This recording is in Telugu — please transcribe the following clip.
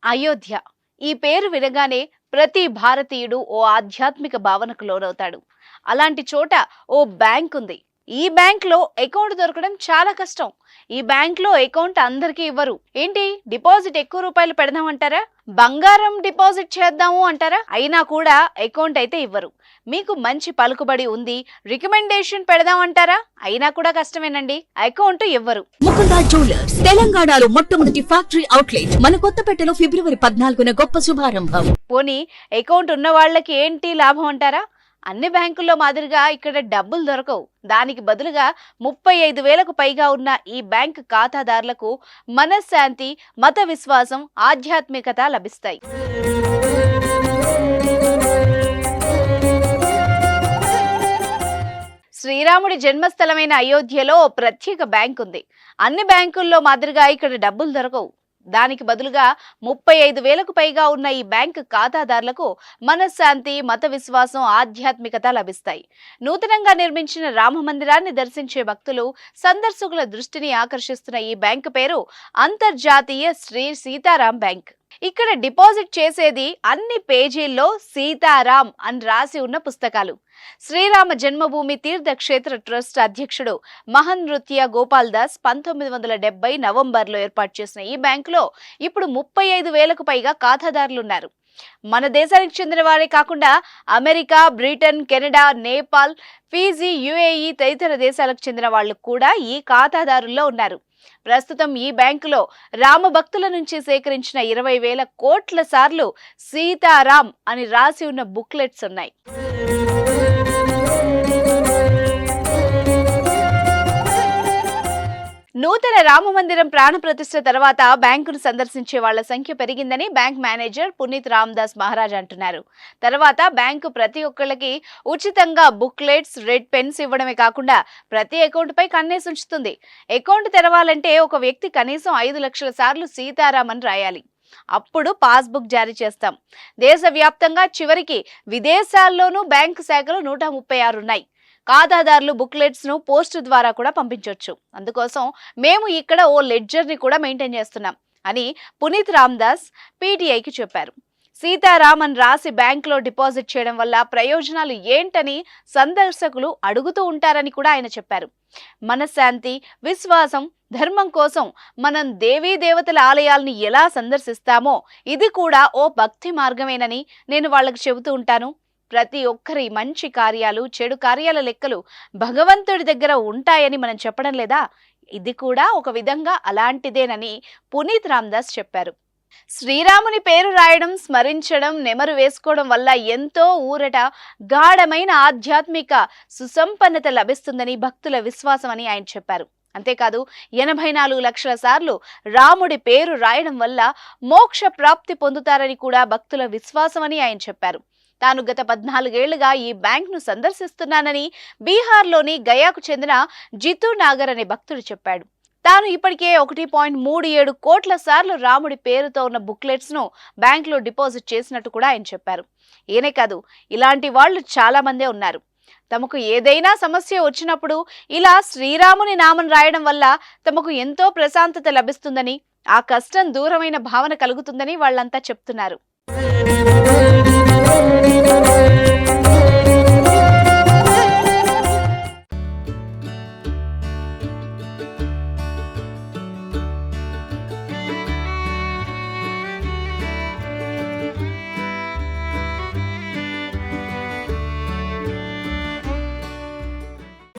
అయోధ్య ఈ పేరు వినగానే ప్రతి భారతీయుడు ఓ ఆధ్యాత్మిక భావనకు లోనవుతాడు. అలాంటి చోట ఓ బ్యాంక్ ఉంది. ఈ బ్యాంక్ లో అకౌంట్ దొరకడం చాలా కష్టం. ఈ బ్యాంక్ లో అకౌంట్ అందరికీ ఇవ్వరు. ఏంటి, డిపాజిట్ ఎక్కువ రూపాయలు పెడదాం అంటారా? బంగారం డిపాజిట్ చేద్దాము అంటారా? అయినా కూడా అకౌంట్ అయితే ఇవ్వరు. మీకు మంచి పలుకుబడి ఉంది, రికమెండేషన్ పెడదాం అంటారా? అయినా కూడా కష్టమేనండి, అకౌంట్ ఇవ్వరు. ముకుందా జ్యువెలర్స్ తెలంగాణలో మొట్టమొదటి ఫ్యాక్టరీ అవుట్లెట్ మన కొత్తపేటలో ఫిబ్రవరి 14న గొప్ప శుభారంభం. పోనీ అకౌంట్ ఉన్న వాళ్ళకి ఏంటి లాభం అంటారా? అన్ని బ్యాంకుల్లో మాదిరిగా ఇక్కడ డబ్బులు దొరకవు. దానికి బదులుగా 35,000కు పైగా ఉన్న ఈ బ్యాంక్ ఖాతాదారులకు మనశ్శాంతి, మత విశ్వాసం, ఆధ్యాత్మికత లభిస్తాయి. శ్రీరాముడి జన్మస్థలమైన అయోధ్యలో ఓ ప్రత్యేక బ్యాంక్ ఉంది. అన్ని బ్యాంకుల్లో మాదిరిగా ఇక్కడ డబ్బులు దొరకవు. దానికి బదులుగా 35,000కు పైగా ఉన్న ఈ బ్యాంకు ఖాతాదారులకు మనశ్శాంతి, మత విశ్వాసం, ఆధ్యాత్మికత లభిస్తాయి. నూతనంగా నిర్మించిన రామ మందిరాన్ని దర్శించే భక్తులు, సందర్శకుల దృష్టిని ఆకర్షిస్తున్న ఈ బ్యాంకు పేరు అంతర్జాతీయ శ్రీ సీతారాం బ్యాంక్. ఇక్కడ డిపాజిట్ చేసేది అన్ని పేజీల్లో సీతారాం అని రాసి ఉన్న పుస్తకాలు. శ్రీరామ జన్మభూమి తీర్థక్షేత్ర ట్రస్ట్ అధ్యక్షుడు మహన్ నృత్య గోపాల్ దాస్ 1970 నవంబర్లో ఏర్పాటు చేసిన ఈ బ్యాంకులో ఇప్పుడు 35,000కు పైగా ఖాతాదారులున్నారు. మన దేశానికి చెందిన వారే కాకుండా America, Britain, Canada, Nepal, Fiji, UAE తదితర దేశాలకు చెందిన వాళ్ళు కూడా ఈ ఖాతాదారుల్లో ఉన్నారు. ప్రస్తుతం ఈ బ్యాంకులో రామ భక్తుల నుంచి సేకరించిన 20,000 కోట్ల సార్లు సీతారాం అని రాసి ఉన్న బుక్లెట్స్ ఉన్నాయి. నూతన రామ మందిరం ప్రాణ ప్రతిష్ఠ తర్వాత బ్యాంకును సందర్శించే వాళ్ల సంఖ్య పెరిగిందని బ్యాంక్ మేనేజర్ పునీత్ రామదాస్ మహారాజ్ అంటున్నారు. తర్వాత బ్యాంకు ప్రతి ఒక్కళ్ళకి ఉచితంగా బుక్లెట్స్, రెడ్ పెన్స్ ఇవ్వడమే కాకుండా ప్రతి అకౌంట్ పై కన్నేసి ఉంచుతుంది. అకౌంట్ తెరవాలంటే ఒక వ్యక్తి కనీసం 5 లక్షల సార్లు సీతారాం అని రాయాలి. అప్పుడు పాస్బుక్ జారీ చేస్తాం. దేశవ్యాప్తంగా చివరికి విదేశాల్లోనూ బ్యాంకు శాఖలు 136 ఉన్నాయి. ఖాతాదారులు బుక్లెట్స్ ను పోస్ట్ ద్వారా కూడా పంపించవచ్చు. అందుకోసం మేము ఇక్కడ ఓ లెడ్జర్ ని కూడా మెయింటైన్ చేస్తున్నాం అని పునీత్ రామదాస్ పీటీఐకి చెప్పారు. సీతారాం అని రాసి బ్యాంకులో డిపాజిట్ చేయడం వల్ల ప్రయోజనాలు ఏంటని సందర్శకులు అడుగుతూ ఉంటారని కూడా ఆయన చెప్పారు. మనశ్శాంతి, విశ్వాసం, ధర్మం కోసం మనం దేవీ దేవతల ఆలయాల్ని ఎలా సందర్శిస్తామో ఇది కూడా ఓ భక్తి మార్గమేనని నేను వాళ్ళకి చెబుతూ ఉంటాను. ప్రతి ఒక్కరి మంచి కార్యాలు, చెడు కార్యాల లెక్కలు భగవంతుడి దగ్గర ఉంటాయని మనం చెప్పడం లేదా? ఇది కూడా ఒక విధంగా అలాంటిదేనని పునీత్ రామదాస్ చెప్పారు. శ్రీరాముని పేరు రాయడం, స్మరించడం, నెమరు వేసుకోవడం వల్ల ఎంతో ఊరట, గాఢమైన ఆధ్యాత్మిక సుసంపన్నత లభిస్తుందని భక్తుల విశ్వాసం అని ఆయన చెప్పారు. అంతేకాదు 84 లక్షల సార్లు రాముడి పేరు రాయడం వల్ల మోక్ష ప్రాప్తి పొందుతారని కూడా భక్తుల విశ్వాసం అని ఆయన చెప్పారు. తాను గత 14 ఏళ్లుగా ఈ బ్యాంక్ ను సందర్శిస్తున్నానని బీహార్లోని గయాకు చెందిన జితూ నాగర్ అనే భక్తుడు చెప్పాడు. తాను ఇప్పటికే 1.37 కోట్ల సార్లు రాముడి పేరుతో ఉన్న బుక్లెట్స్ ను బ్యాంక్ లో డిపాజిట్ చేసినట్టు కూడా ఆయన చెప్పారు. ఈయనే కాదు, ఇలాంటి వాళ్ళు చాలా మందే ఉన్నారు. తమకు ఏదైనా సమస్య వచ్చినప్పుడు ఇలా శ్రీరాముని నామం రాయడం వల్ల తమకు ఎంతో ప్రశాంతత లభిస్తుందని, ఆ కష్టం దూరమైన భావన కలుగుతుందని వాళ్ళంతా చెప్తున్నారు.